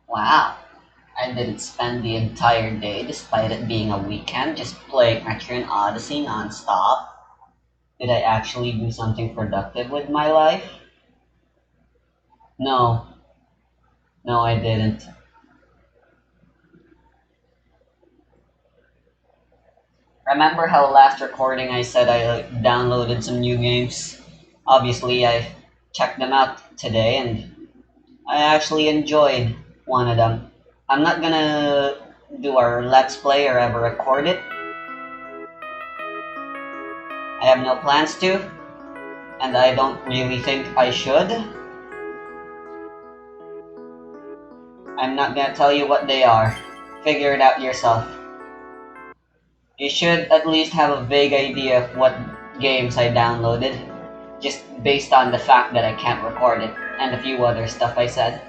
Wow, I didn't spend the entire day, despite it being a weekend, just playing Etrian Odyssey nonstop. Did I actually do something productive with my life? No, no, I didn't. Remember how last recording I said I downloaded some new games? Obviously, I checked them out today and I actually enjoyed one of them. I'm not gonna do our Let's Play or ever record it. I have no plans to, and I don't really think I should. I'm not gonna tell you what they are. Figure it out yourself. You should at least have a vague idea of what games I downloaded, just based on the fact that I can't record it, and a few other stuff I said.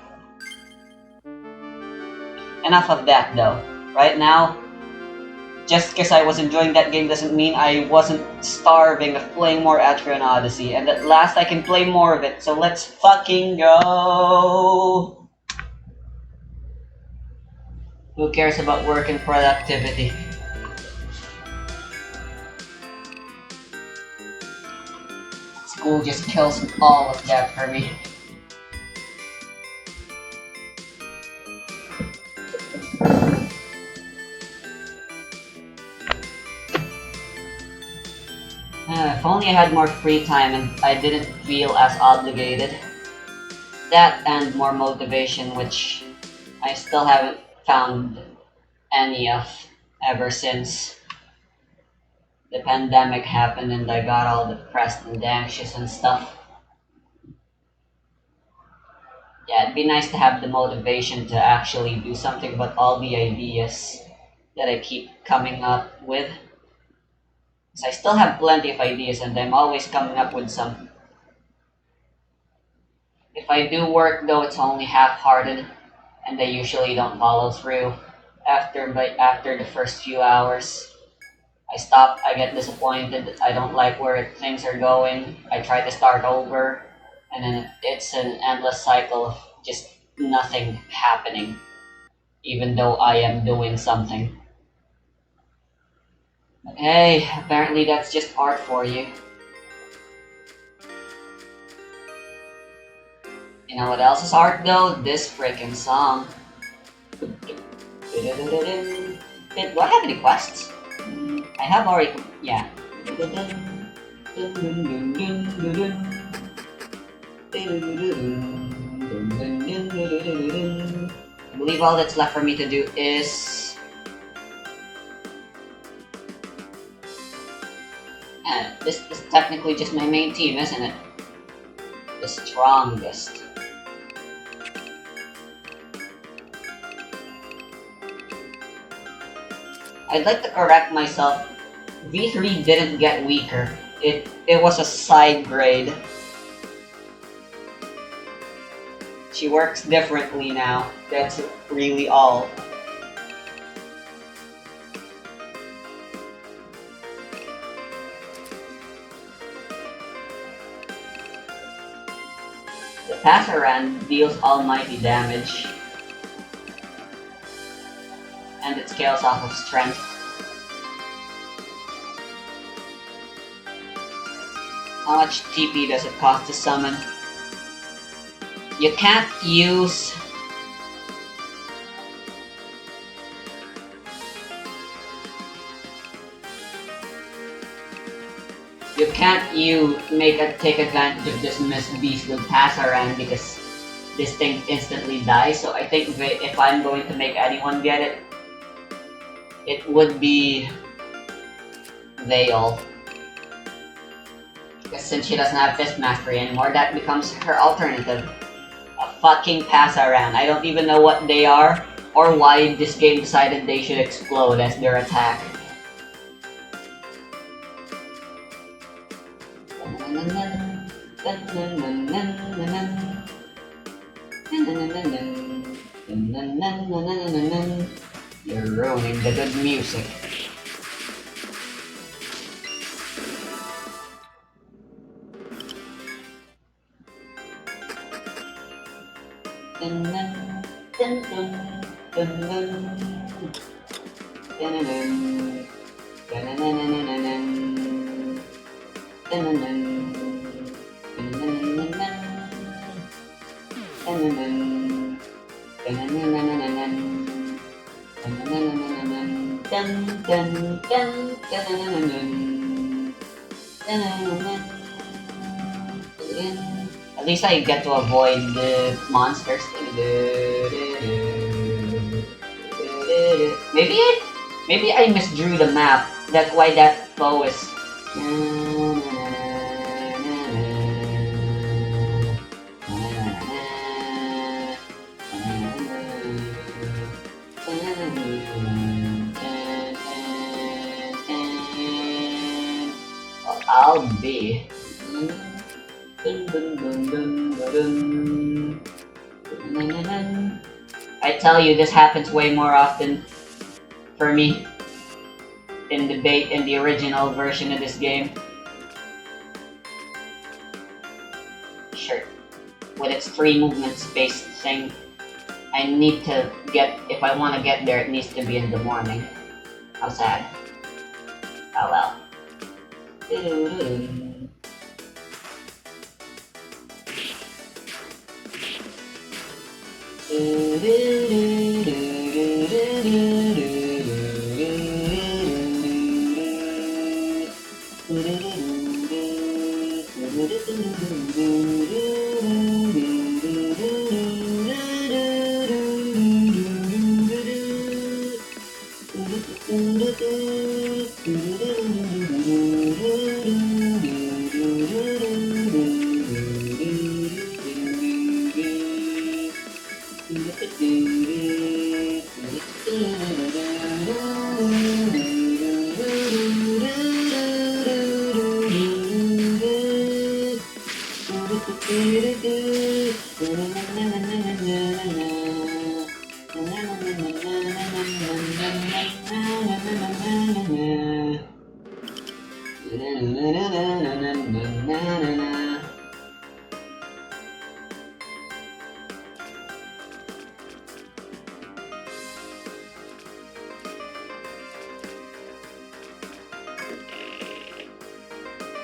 Enough of that though. Right now, just because I was enjoying that game doesn't mean I wasn't starving of playing more Atrian Odyssey, and at last I can play more of it, so let's fucking go! Who cares about work and productivity? School just kills all of that for me. If only I had more free time and I didn't feel as obligated. That and more motivation, which I still haven't found any of ever since the pandemic happened and I got all depressed and anxious and stuff. Yeah, it'd be nice to have the motivation to actually do something about all the ideas that I keep coming up with. 'Cause I still have plenty of ideas and I'm always coming up with some. If I do work though, it's only half-hearted and they usually don't follow through after the first few hours. I stop, I get disappointed, I don't like where things are going, I try to start over, and then it's an endless cycle of just nothing happening, even though I am doing something. But hey, apparently that's just art for you. You know what else is art though? This freaking song. Do I have any quests? I have already. Yeah. I believe all that's left for me to do is. This is technically just my main team, isn't it? The strongest. I'd like to correct myself. V3 didn't get weaker. It was a side grade. She works differently now. That's really all. The Passaran deals almighty damage, and it scales off of strength. How much TP does it cost to summon? You can't use... You can't take advantage of this Miss Beast with Passaran because this thing instantly dies, so I think if I'm going to make anyone get it, it would be Veil. Because since she doesn't have Fist Mastery anymore, that becomes her alternative. A fucking Passaran. I don't even know what they are, or why this game decided they should explode as their attack. You're ruining the good music. Dun dun dun dun dun dun dun dun At least I get to avoid the monsters. Maybe I misdrew the map. That's why that flow is. Well, I'll be. I tell you, this happens way more often for me in the original version of this game. Sure, with its 3 movement space thing, I need to get, if I want to get there, it needs to be in the morning. How sad. Oh well.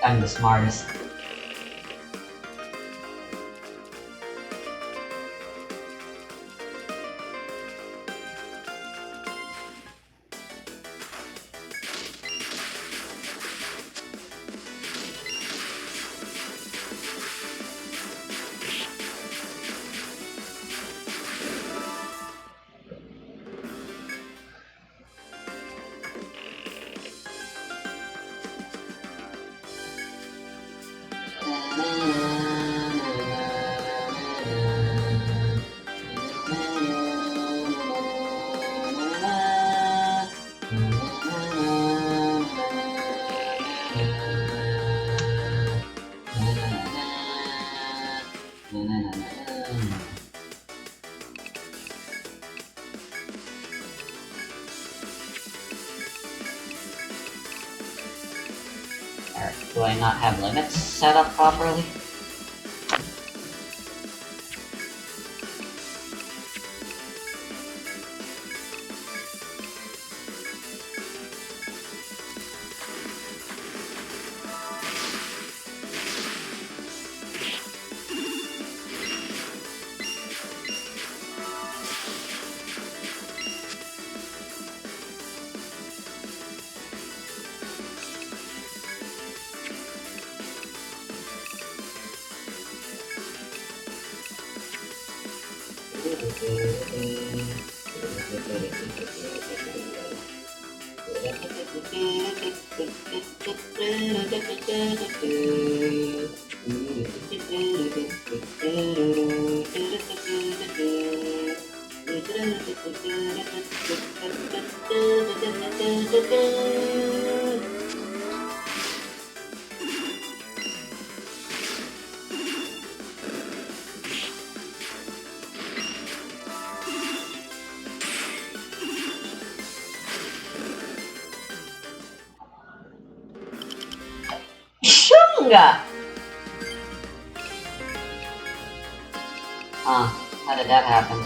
I'm the smartest. Do I not have limits set up properly? Shunga! How did that happen?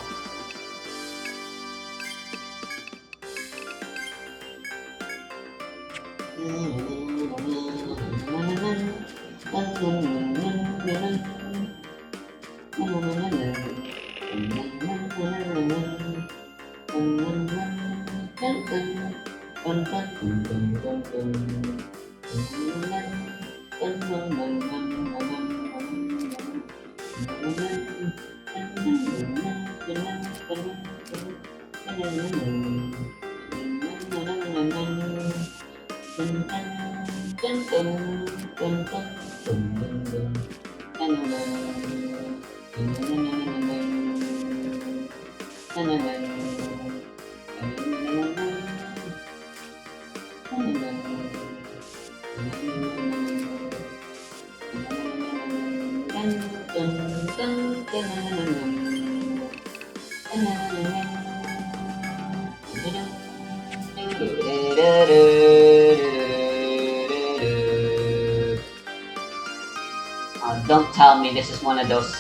Don't tell me this is one of those.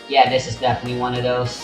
Yeah, this is definitely one of those.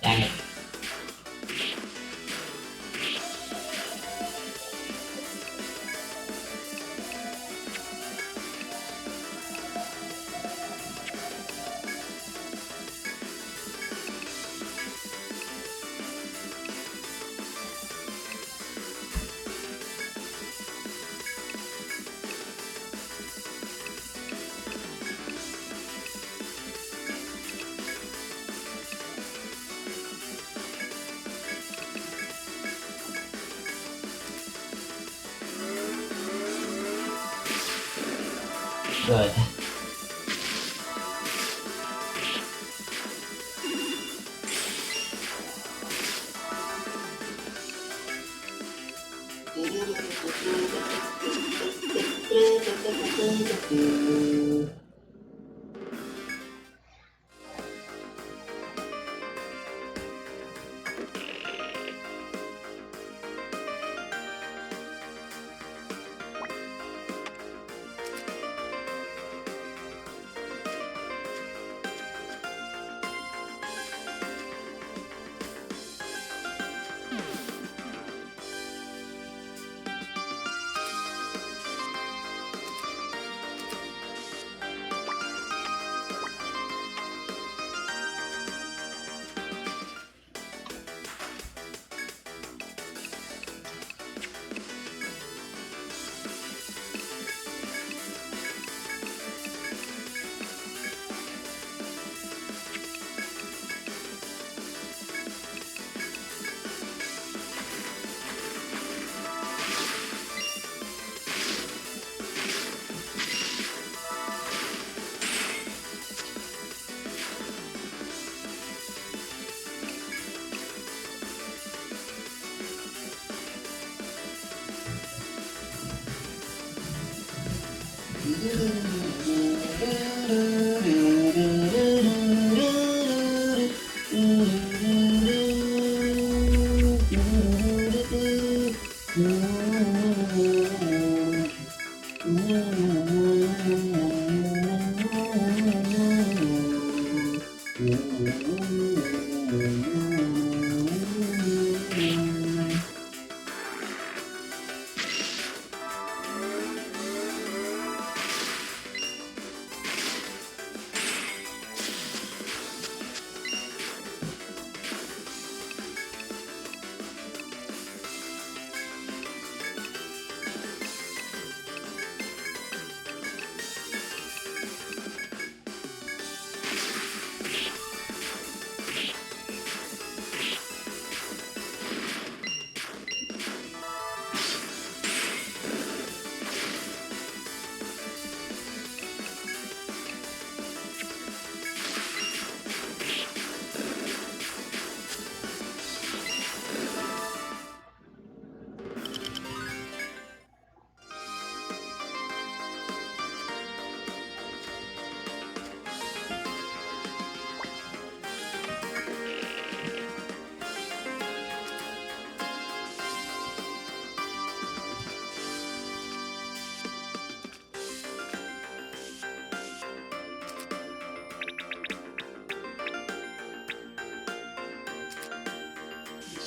Dang it. Good.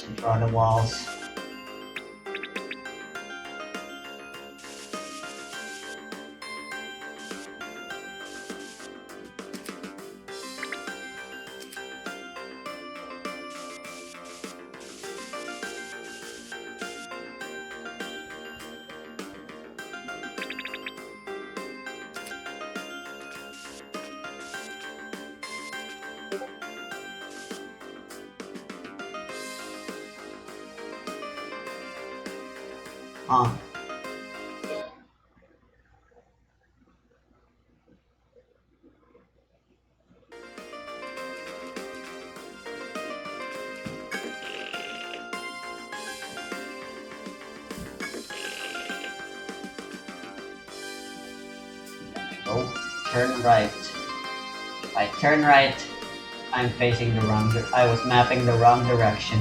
and throw the walls. Uh, Turn right. If I turn right, I'm facing the wrong. I was mapping the wrong direction.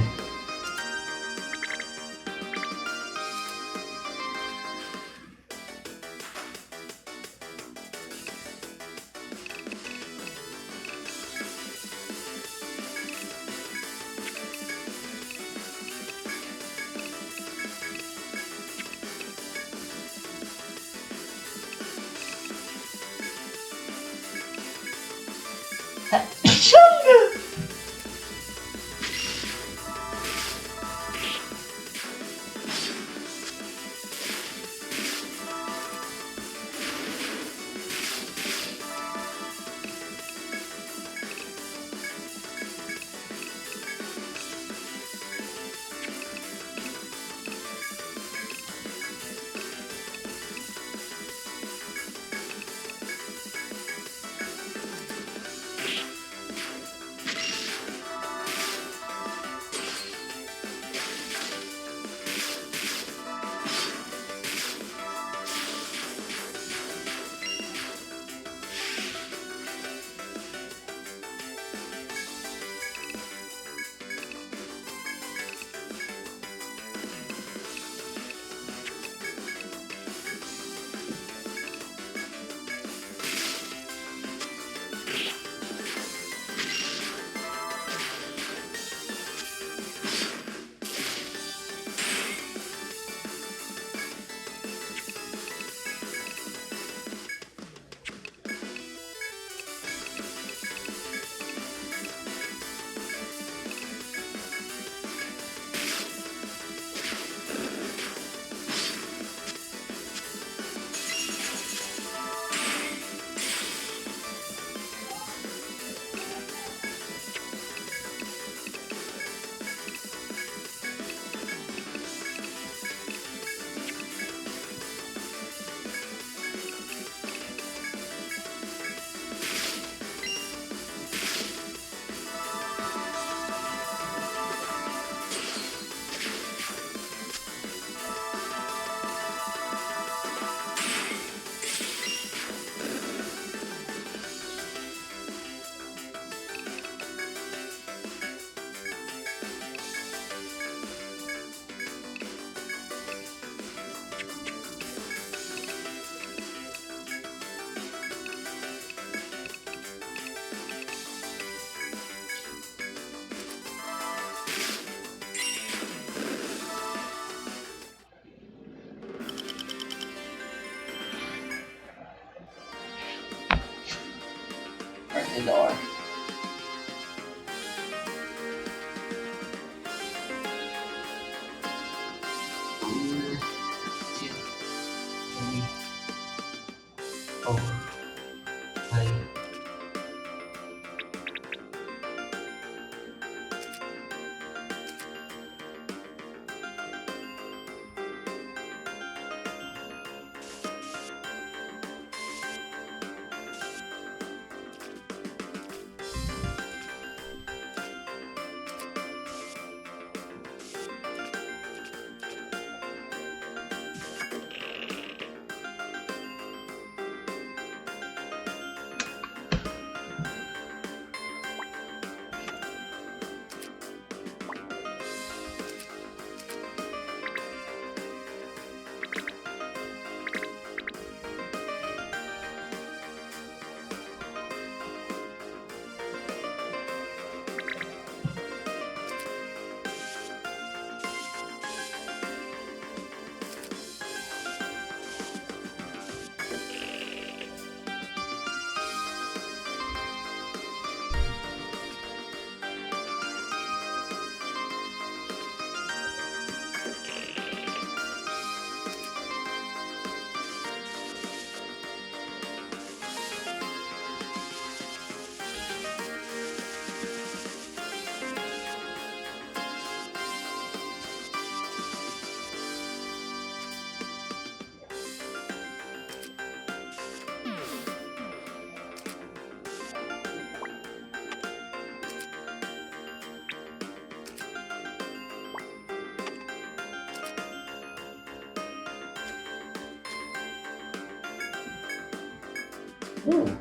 Ooh.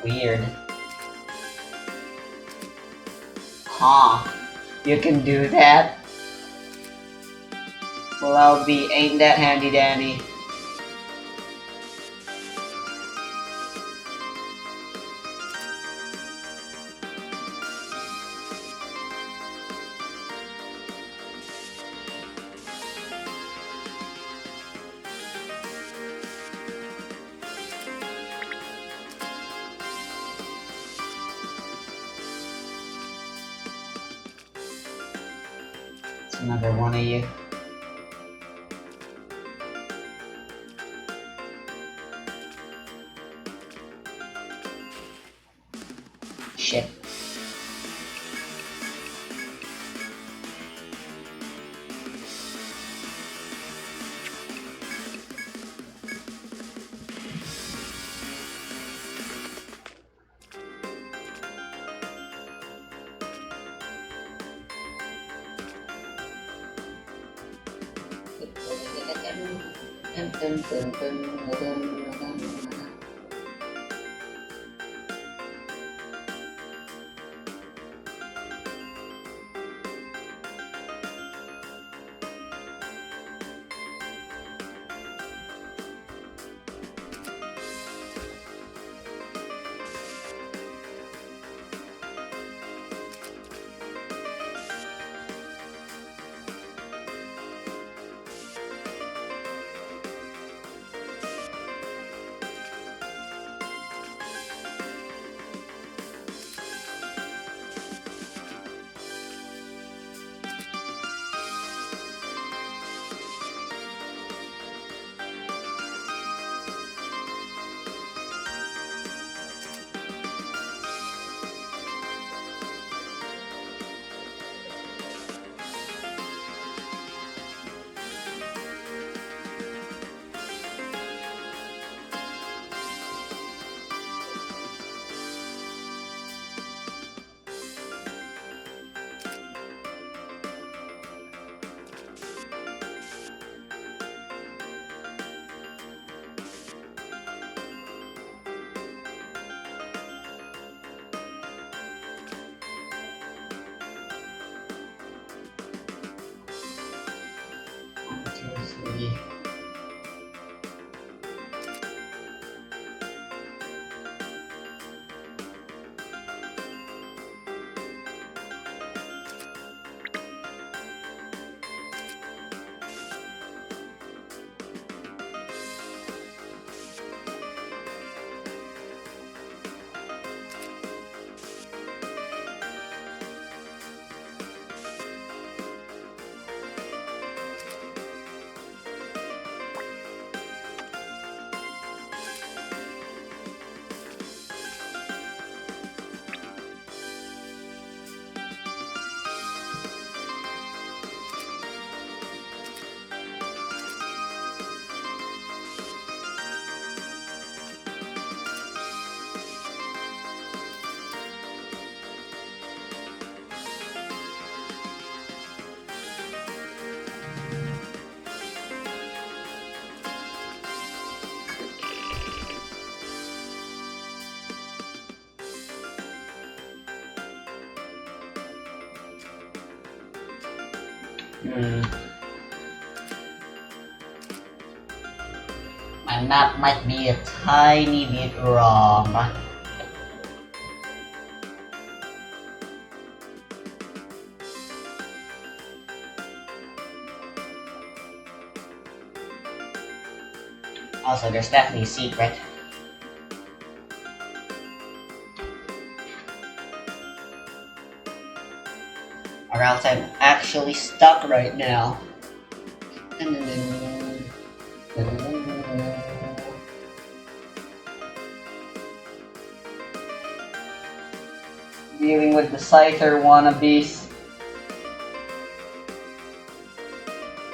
Weird. Huh. You can do that? Well, I'll be ain't that handy dandy. It's another one of you. Shit. Three. My map might be a tiny bit wrong. Also, there's definitely a secret. Or else I'm actually stuck right now. Dealing with the Scyther wannabes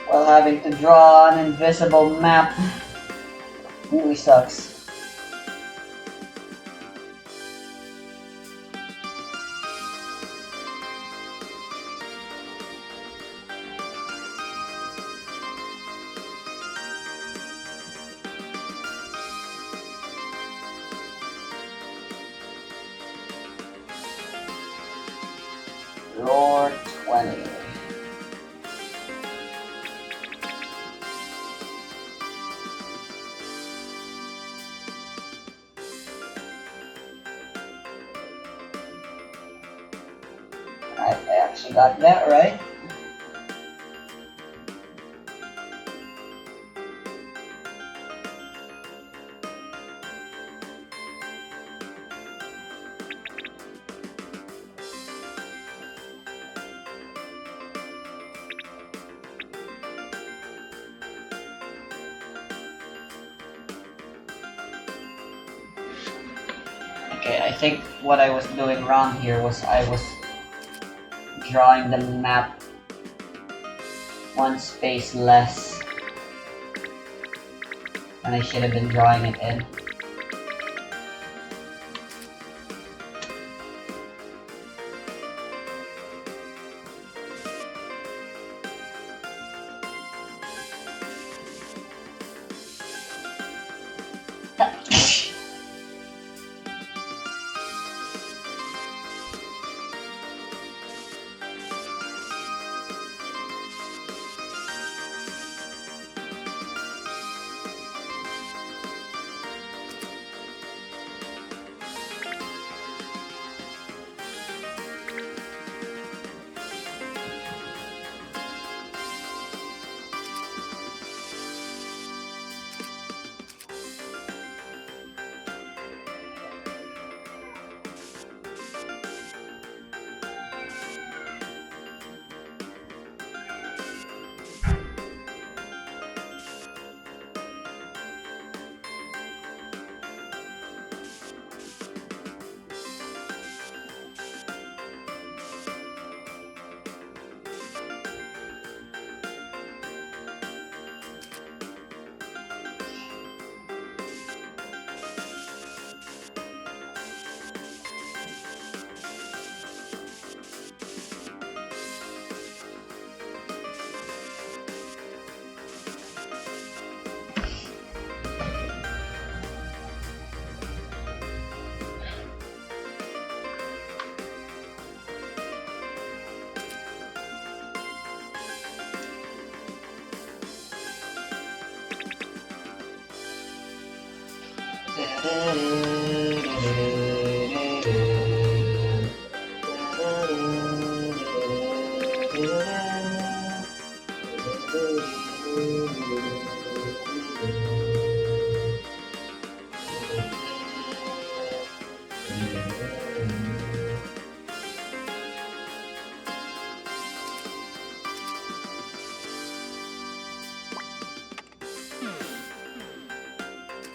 while having to draw an invisible map really sucks. Roar 20. I actually got that right. Okay, I think what I was doing wrong here was I was drawing the map one space less and I should have been drawing it in.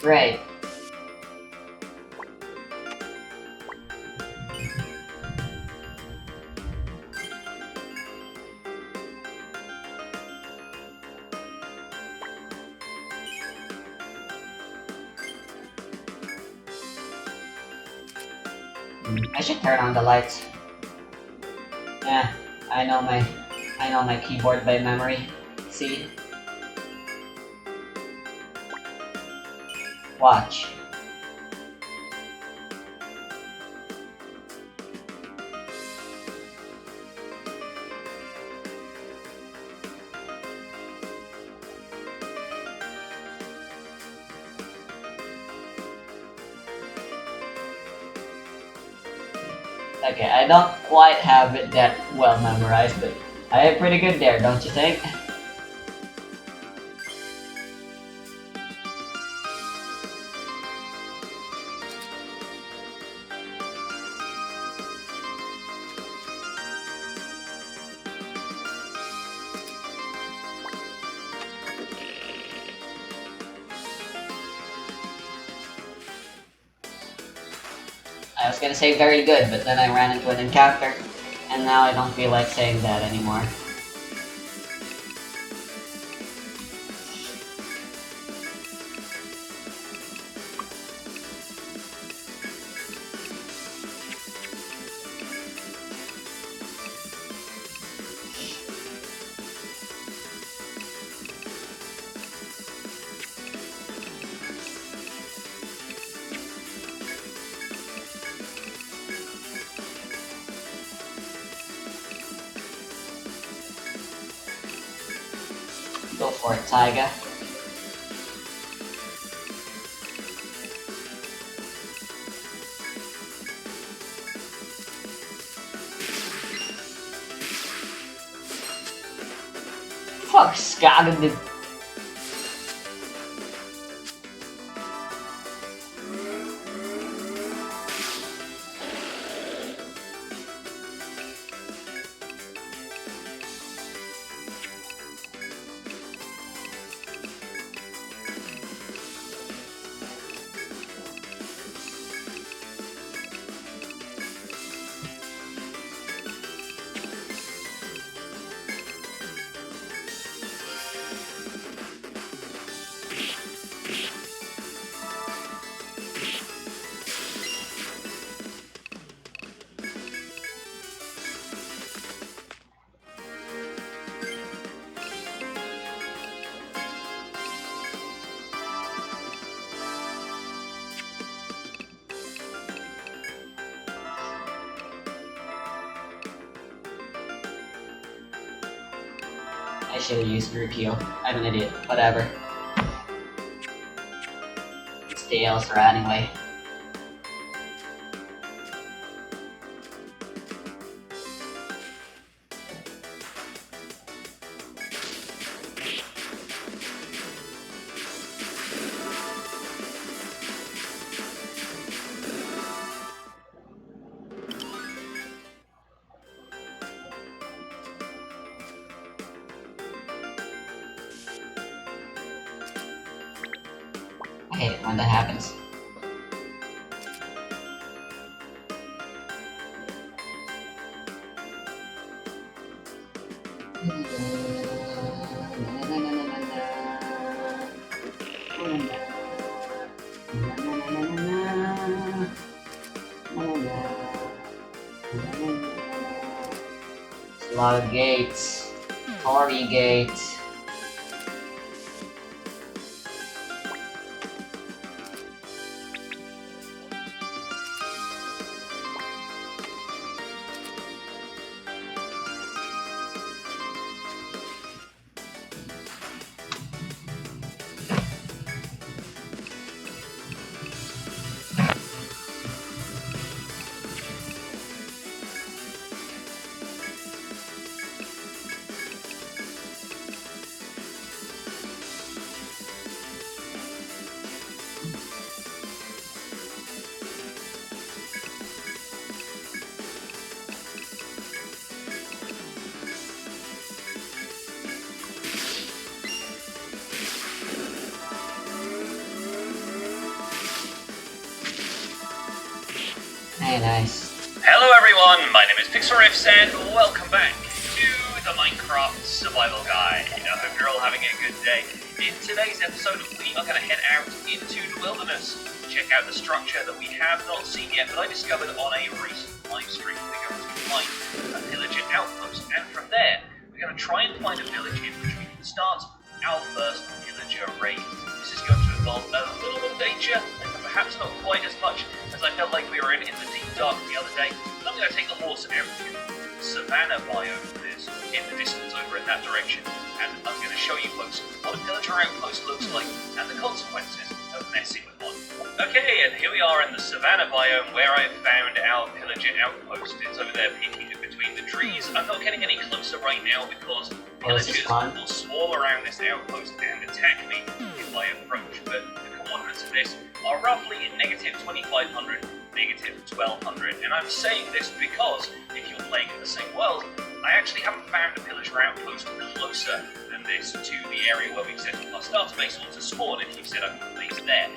Right. I should turn on the lights. Yeah, I know my keyboard by memory. See? Watch. Okay, I don't quite have it that well memorized, but I am pretty good there, don't you think? I was gonna say very good, but then I ran into an encounter, and now I don't feel like saying that anymore. Go for it, Taiga. Fuck, skagende. I should have used group heal. I'm an idiot. Whatever. It's the Ailsra anyway. I hate it when that happens. It's a lot of gates. Hori gates. Hey, nice. Hello everyone, my name is Pixelriffs and welcome back to the Minecraft Survival Guide. I hope you're all having a good day. In today's episode, we are going to head out into the wilderness, check out the structure that we have not seen yet, but I discovered on a recent live stream. We're going to find a villager outpost, and from there, we're going to try and find a village in which we can start our first villager raid. This is going to involve a little bit of danger, and perhaps not quite as much as I felt like we were in the deep dark the other day. I'm going to take the horse out to the savannah biome that is in the distance over in that direction, and I'm going to show you folks what a villager outpost looks like and the consequences of messing with one. Okay, and here we are in the savannah biome where I found our villager outpost. It's over there peeking in between the trees. I'm not getting any closer right now because villagers will swarm around this outpost and attack me if I approach, but the coordinates of this are roughly negative 2500, negative 1200, and I'm saying this because if you're playing in the same world, I actually haven't found a villager outpost closer than this to the area where we've set up our starter base or to spawn if you've set up a base there.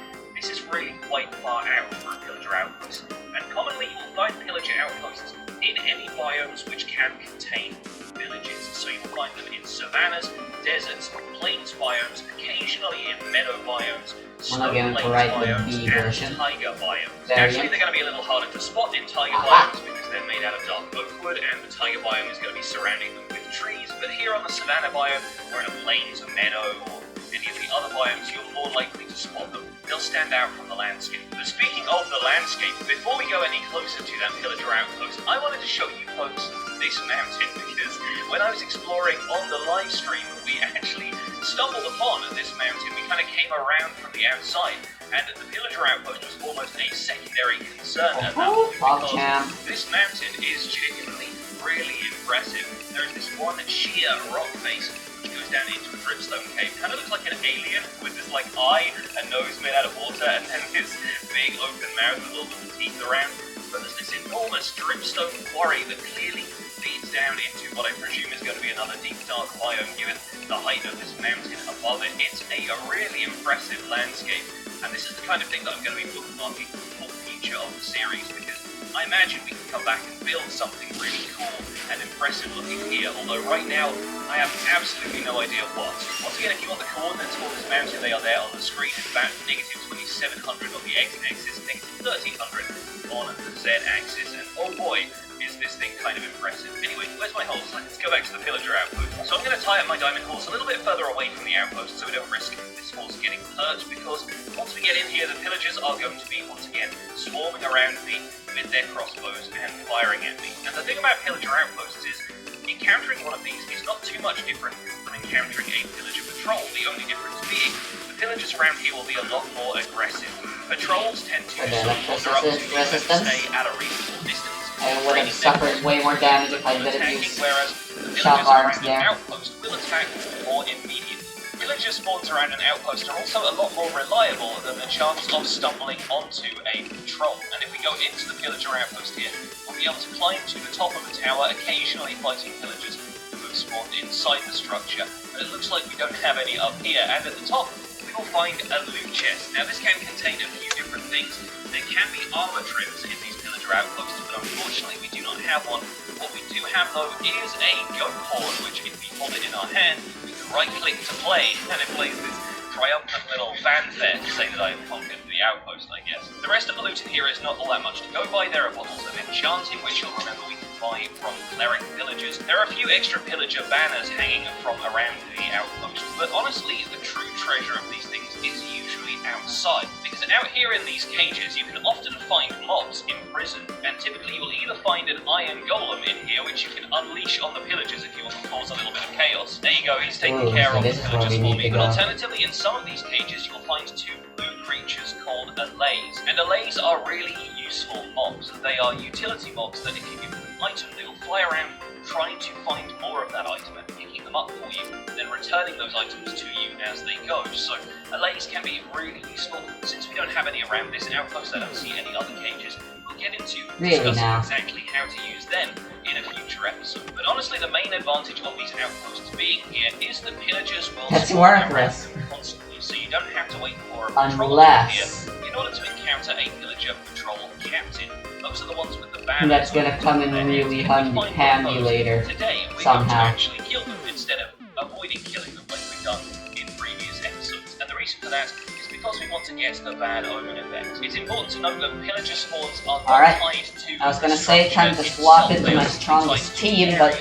this is really quite far out for a pillager outpost, and commonly you will find pillager outposts in any biomes which can contain villages. So you'll find them in savannas, deserts, plains biomes, occasionally in meadow biomes, snow plains biomes, and taiga biomes. Actually, they're going to be a little harder to spot in taiga biomes because they're made out of dark oak wood, and the taiga biome is going to be surrounding them with trees. But here on the savanna biome, or in a plains, a meadow, or any of the other biomes, you're more likely to spot them. They'll stand out from the landscape. But speaking of the landscape, before we go any closer to that pillager outpost, I wanted to show you folks this mountain, because when I was exploring on the live stream, we actually stumbled upon this mountain. We kind of came around from the outside, and the pillager outpost was almost a secondary concern at that point, because this mountain is genuinely really impressive. There's this one sheer rock face which goes down into a dripstone cave. Kind of looks like an alien with this like eye and nose made out of water, and then this big open mouth with all the teeth around. But there's this enormous dripstone quarry that clearly leads down into what I presume is going to be another deep dark biome, given the height of this mountain above it. It's a really impressive landscape, and this is the kind of thing that I'm going to be bookmarking for the future of the series, because I imagine we can come back and build something really cool and impressive looking here, although right now I have absolutely no idea what. Once again, if you want the coordinates for this mountain, they are there on the screen. It's about -2700 on the x-axis, -1300 on the z-axis, and oh boy, is this thing kind of impressive. Anyway, where's my horse? Let's go back to the pillager outpost. So I'm going to tie up my diamond horse a little bit further away from the outpost so we don't risk this horse getting hurt, because once we get in here, the pillagers are going to be, once again, swarming around me with their crossbows and firing at me. And the thing about pillager outposts is, encountering one of these is not too much different from encountering a pillager patrol, the only difference being the pillagers around here will be a lot more aggressive. Patrols tend to wander up to you and stay at a reasonable distance. I would have suffered way more damage if I didn't use whereas the shock arms there. Outpost will attack more immediately. Villager spawns around an outpost are also a lot more reliable than the chance of stumbling onto a patrol. And if we go into the pillager outpost here, we'll be able to climb to the top of the tower, occasionally fighting villagers who have spawned inside the structure. But it looks like we don't have any up here, and at the top we will find a loot chest. Now this can contain a few different things. There can be armor trims in these pillager outposts, but unfortunately we do not have one. What we do have though is a goat horn, which if we hold it in our hand, we can right click to play, and it plays this triumphant little fanfare to say that I have conquered the outpost, I guess. The rest of the loot in here is not all that much to go by. There are bottles of enchanting, which you'll remember we can buy from cleric villagers. There are a few extra pillager banners hanging from around the outpost, but honestly the true treasure of these things is usually outside, because out here in these cages you can often find mobs imprisoned, and typically you'll either find an iron golem in here which you can unleash on the pillagers if you want to cause a little bit of chaos. There you go, he's taking care of the pillagers for me. But alternatively, in some of these cages you'll find two blue creatures called allays, and allays are really useful mobs. They are utility mobs that if you give them an item, they will fly around trying to find more of that item and picking them up for you, then returning those items to you as they go. So allays can be really useful. Since we don't have any around this outpost, I don't see any other cages. We'll get into discussing exactly how to use them in a future episode. But honestly, the main advantage of these outposts being here is the pillagers will spawn around them constantly, so you don't have to wait for a patrol here in order to encounter a pillager patrol captain. Those are the ones with the banners. And that's gonna come in really handy later. Today, we're somehow. going to actually kill them instead of avoiding killing them like we've done in previous episodes. And the reason for that is because we want to get the bad omen effect. It's important to note that pillager spawns are not tied to. I was gonna say time to swap into my strongest team, but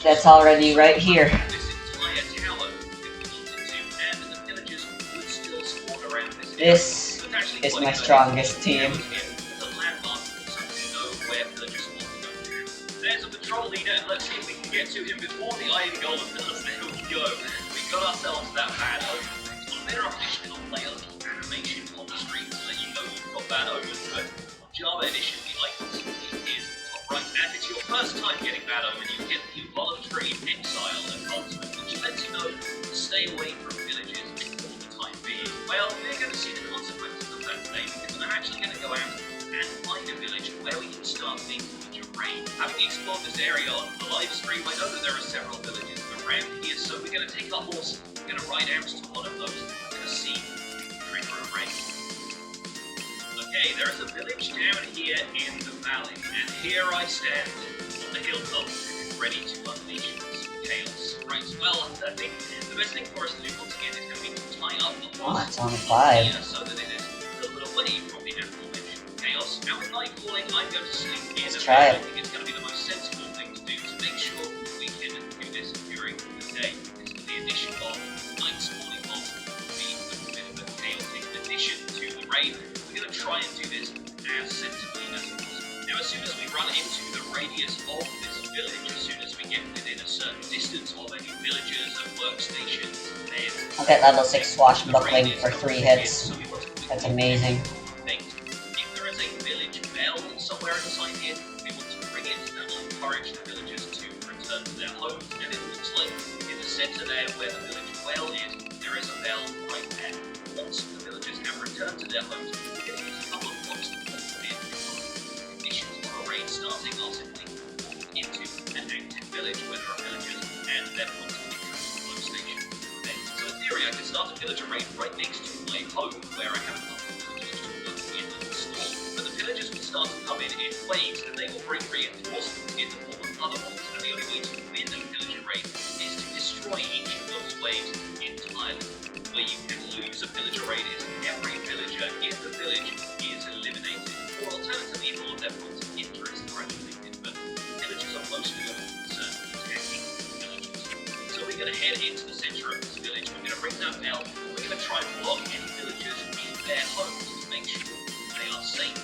that's already right here. This is my strongest team. There's a patrol leader, and let's see if we can get to him before the iron golem does. There we go. We got ourselves that bad omen. On Mirror Edition, it'll play a little animation on the screen so that you know you've got bad omens, but on Java Edition, the icon simply is top right. And if it's your first time getting bad omen, you get the voluntary exile advancement, which lets you know to stay away from villages for the time being. Well, we're going to see the consequences of that today, because I'm actually going to go out and find a village where we can start making the terrain. Having explored this area on the live stream, I know that there are several villages around here, so we're going to take our horse, we're going to ride out to one of those, we're going to see if we can trigger a raid. Okay, there is a village down here in the valley, and here I stand on the hilltop, ready to unleash some chaos. Right, well, I think the best thing for us to do once again is going to be to tie up the Oh, horse it's on 5. here so that it is a little away from the aforementioned chaos. Now with night falling, I'm going to sleep in, Let's and try I it. think it's going to be the most sensible thing to do to make sure we can do this during the day. Because with the addition of night's falling on be a bit of a chaotic addition to the raid, we're going to try and do this as sensibly as possible. Now as soon as we run into the radius of this village, as soon as we get within a certain distance of any villagers and workstations, then I'll get level 6 swashbuckling for 3 hits. That's amazing. if there is a village bell somewhere inside here, we want to ring it and encourage the villagers to return to their homes. And it looks like in the center there where the village well is, there is a bell right there. Once the villagers have returned to their homes, we're going to use a couple of blocks to put them in. Conditions of a raid starting are simply walk into an active village where there are villagers and then want to interest workstation. So in theory, I could start a villager raid right next to my home where I have a couple of villagers just working in the store. But the villagers will start to come in waves and they will bring reinforcements in the form of other ones. And the only way to win a villager raid is to destroy each of those waves entirely. Where you can lose a villager raid is every villager in the village is eliminated. Or alternatively, if all of their points of interest are eliminated. But villagers are mostly concerned with attacking villagers. So we're going to head into the center of this village. We're going to ring that bell. We're going to try and block any villagers in their homes to make sure they are safe.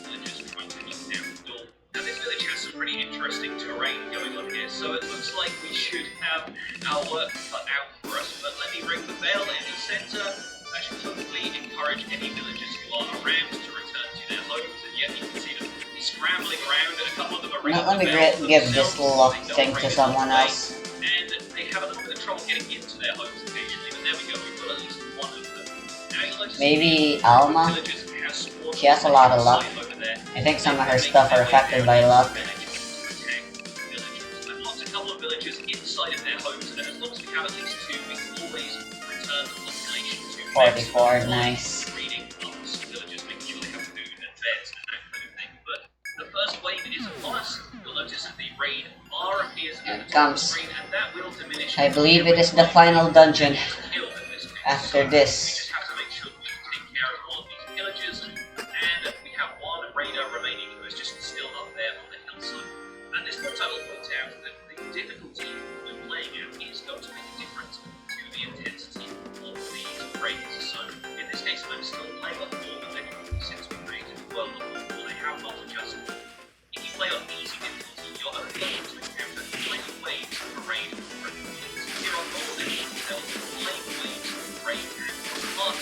Villagers trying to knock down the door. Now this village has some pretty interesting terrain going on here, so it looks like we should have our work cut out for us. But let me ring the bell in the center. That should hopefully encourage any villagers who are around to return to their homes. And yet you can see them scrambling around, and a couple of them are ringing Now, let me the bell give this themselves. little They don't thing ring to it someone all day. else. And they have a little bit of trouble getting into their homes occasionally, but there we go, we've got at least one of them. Now you'll notice Maybe Alma? villagers have spawned She has a lot of luck. over there. I think some of her stuff are affected by luck. I've locked a couple of villagers inside of their homes, and as long as we have at least 2, we can always return the population to 44, nice. reading up some villagers, making sure they have food and beds and that kind of thing. But the first wave is upon us. You'll notice that the raid bar appears Here in it the top of comes. the screen, and that will diminish. I believe it is the final dungeon. Killed in this case. After So this. we just have to make sure we take care of all of these villagers, and we have one raider remaining who is just still up there on the hillside. At this point, I will point out that the difficulty we're playing at is going to make a difference to the intensity of these raids. So in this case, I'm still playing on normal difficulty since we created the world of Warfare. They have not adjusted. If you play on easy difficulty, you're only able to encounter 20 waves of a raid. Here on normal difficulty, there will be 5 waves of a raid, and on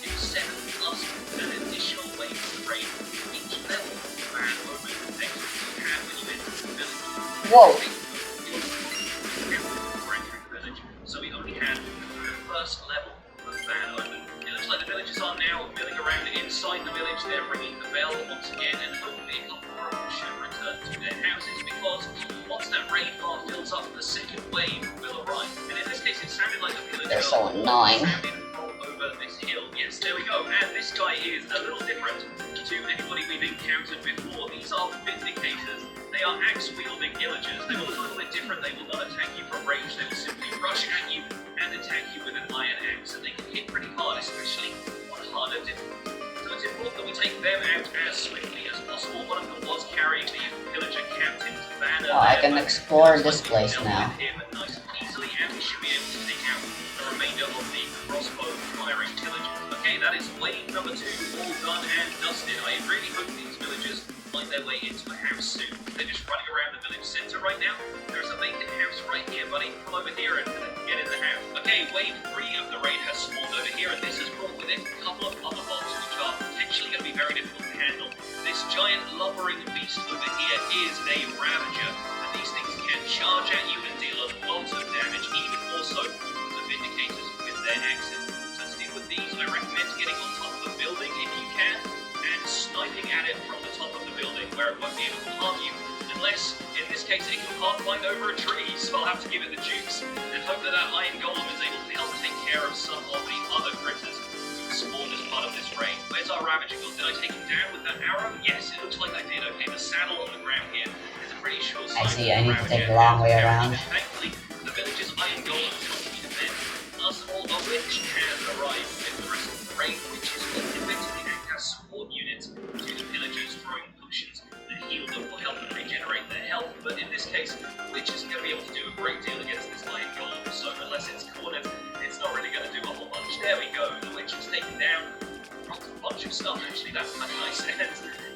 it's 7 plus an additional wave of the raid for each level. And moment next you have when you enter the village. Whoa! So we only had the first level of Bad Omen. It looks like the villagers are now milling around inside the village. They're ringing the bell once again, and hopefully a couple more of them should return to their houses, because once that raid bar fills up, the second wave will arrive. And in this case, it sounded like the villagers They're so annoying. over this hill. Yes, there we go. And this guy is a little different to anybody we've encountered before. These are Vindicators. They are axe-wielding villagers. They will look a little bit different. They will not attack you from range. They will simply rush at you and attack you with an iron axe. And they can hit pretty hard, especially on harder difficulty. So it's important that we take them out as swiftly as possible. One of them was carrying the villager captain's banner. Oh, I can there, but explore it looks this like we place dealt now. with him nice and easily, and we should be able to take out the remainder of the crossbow firing villagers. Okay, that is wave number 2, all done and dusted. I really hope these villagers find their way into a house soon. They're just running around the village center right now. There's a vacant house right here, buddy. Come over here and get in the house. Okay, wave 3 of the raid has spawned over here, and this has brought with it a couple of other mobs which are potentially going to be very difficult to handle. This giant lumbering beast over here is a Ravager, and these things can charge at you and deal a lot of damage, even more so than the Vindicators with their axes. So to deal with these, I recommend getting on top of a building if you can, and sniping at it from the top of the building, where it won't be able to harm you, unless, in this case, it can't climb over a tree, so I'll have to give it the juice, and hope that that Iron Golem is able to help take care of some of the other critters who spawned as part of this raid. Where's our Ravager gone? Did I take him down with that arrow? Yes, it looks like I did. Okay, the saddle on the ground here is a pretty sure sign. I see, I need to take the long way around. Thankfully, the village's iron golem helped me defend. Last of all, a witch has arrived with the rest of the raid, which is effectively act as support units to the villagers, throwing potions that heal them or help them regenerate their health. But in this case, witch isn't going to be able to do a great deal against this iron golem, so unless it's cornered, it's not really going to do a whole bunch. There we go, the witch is taken down. Dropped a bunch of stuff, actually, that's kind of nice. And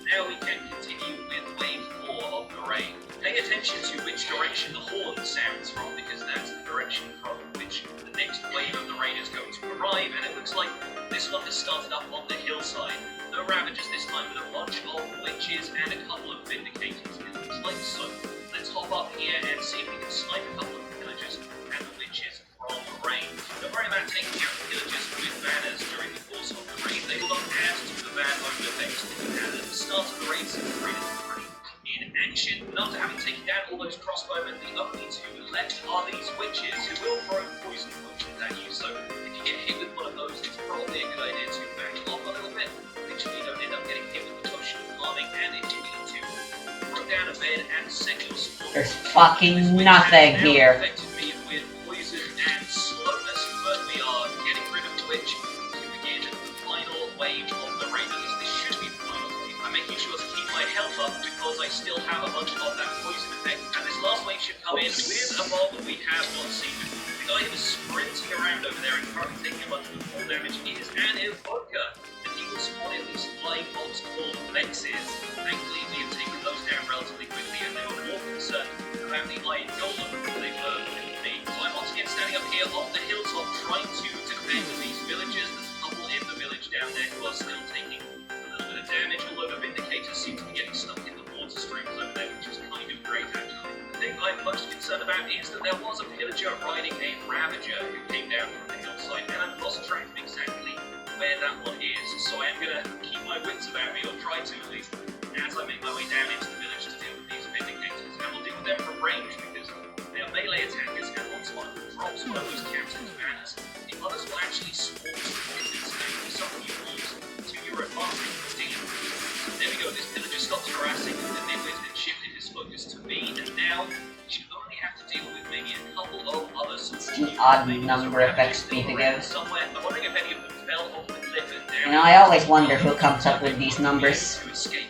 now we can continue with wave 4 of the raid. Pay attention to which direction the horn sounds from, because that's the direction from which the next wave of the raid is going to arrive, and it looks like this one has started up on the hillside. No Ravagers this time, but a bunch of witches and a couple of Vindicators, it looks like. So let's hop up here and see if we can snipe a couple of villagers and the witches from range. Don't worry about taking out the villagers with banners during the course of the raid. They will not add to the bad home effects that we had at the start of the raid, since the raid is already in action. But after having taken down all those crossbowmen, the only two left are these witches who will throw poison potions at you. So if you get hit with one of those, it's probably a good idea to back off a little bit. Make sure you don't end up getting hit with the potion of harming, and if you need to, throw down a bed and set your spawn. There's fucking nothing here. Affected me with poison and slowness, but we are getting rid of the witch to begin the final wave of the raid. At least this should be the final wave. I'm making sure to keep my health up because I still have a bunch of that poison effect. And this last wave should come in with a mob that we have not seen before. The guy who is sprinting around over there and currently taking a bunch of full damage is an Evoker. And he will spawn in these flying mobs called Vexes. Thankfully, we have taken those down relatively quickly, and they were more concerned about the Iron Golem than they were with me. So I'm once again standing up here on the hilltop trying to defend these villagers. There's a couple in the village down there who are still taking a little bit of damage, although the Vindicators seem to be getting stuck in the water streams over there, which is kind of great, actually. The thing I'm most concerned about is that there was a pillager riding a Ravager who came down from the hillside, and I've lost track of exactly where that one is. So I am going to keep my wits about me, or try to at least, as I make my way down into the village to deal with these Vindicators. And we'll deal with them from range, because they are melee attackers, and once one of them drops one of those captain's banners, the others will actually swarm to the distance and actually something you use to your advantage for dealing with them. So there we go, this pillager stops harassing, and the nitwit has shifted his focus to me, and now we should only have to deal with maybe a couple of others. It's an odd number of XP to give. Somewhere. I'm wondering if any of them fell off the cliff and down. You know, I always wonder who comes up with these numbers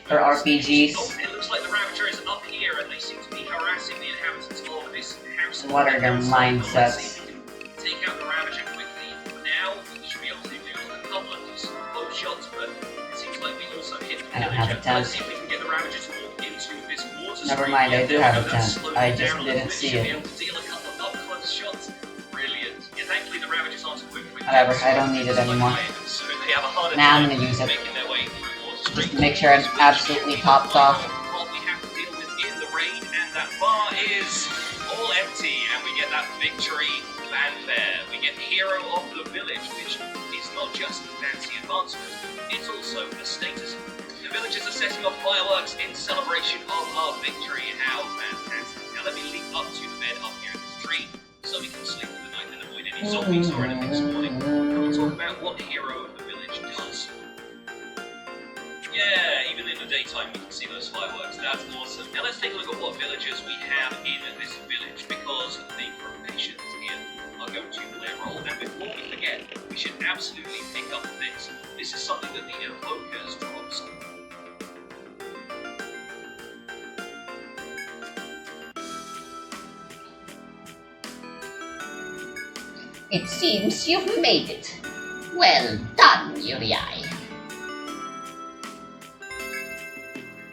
for RPGs. Oh, it looks like the Ravager is up here, and they seem to be harassing the inhabitants of this house. What are their mindsets? Take out the Ravager quickly. Now, we should be able to do a couple of low shots, but it seems like we also hit the I don't have a villager. Let's tent. see if we can get the Ravager to walk into this water Never stream. mind, I Yeah, do there we have go, a that tent. slowed I it just down a little didn't bit. see Should it. be able to deal a couple of up-close shots. Brilliant. Yeah, thankfully the Ravagers aren't equipped with Whatever, tents, I don't need it so anymore. so they have a harder Now I'm time gonna use it. making their way through water Just streams. to make sure I'm absolutely topped off. What we have to deal with in the raid, and that bar is all empty, and we get that victory fanfare. We get Hero of the Village, which is not just a fancy advancement, it's also a status. The villagers are setting off fireworks in celebration of our victory. How fantastic. Now let me leap up to the bed up here in this tree, so we can sleep for the night and avoid any zombies or anything spawning. And we'll talk about what Hero of the Village does. Yeah, even in the daytime we can see those fireworks. That's awesome. Now let's take a look at what villagers we have in this village, because the professions here are going to play a role. And before we forget, we should absolutely pick up this. This is something that the Evokers drops. It seems you've made it. Well done, Uriai.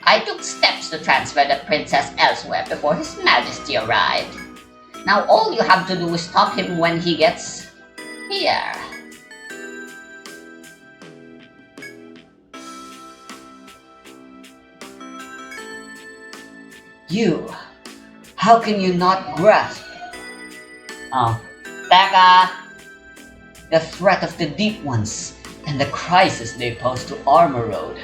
I took steps to transfer the princess elsewhere before His Majesty arrived. Now all you have to do is stop him when he gets here. You! How can you not grasp? Oh. Becca! The threat of the Deep Ones, and the crisis they pose to Armor Road.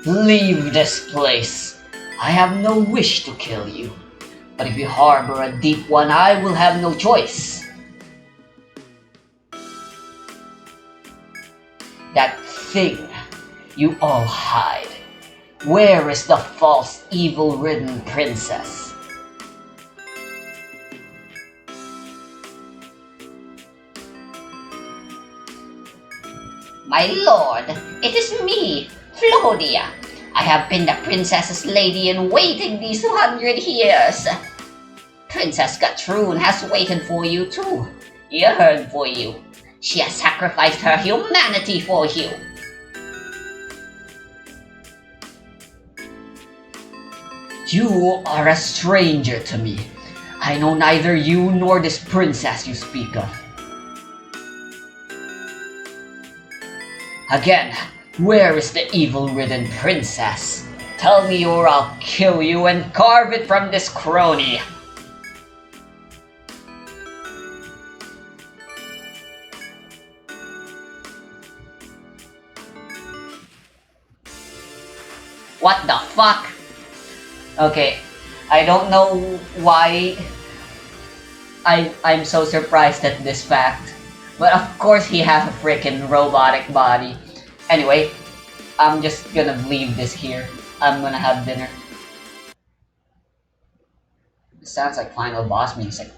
Leave this place. I have no wish to kill you, But if you harbor a deep one, I will have no choice. That thing you all hide. Where is the false, evil-ridden princess? My lord, it is me, Flodia. I have been the princess's lady in waiting these 100 years. Princess Gatroon has waited for you too. Yearned for you. She has sacrificed her humanity for you. You are a stranger to me. I know neither you nor this princess you speak of. Again, where is the evil-ridden princess? Tell me or I'll kill you and carve it from this crony. What the fuck? Okay, I don't know why I'm so surprised at this fact. But of course he has a freaking robotic body. Anyway, I'm just gonna leave this here. I'm gonna have dinner. It sounds like final boss music.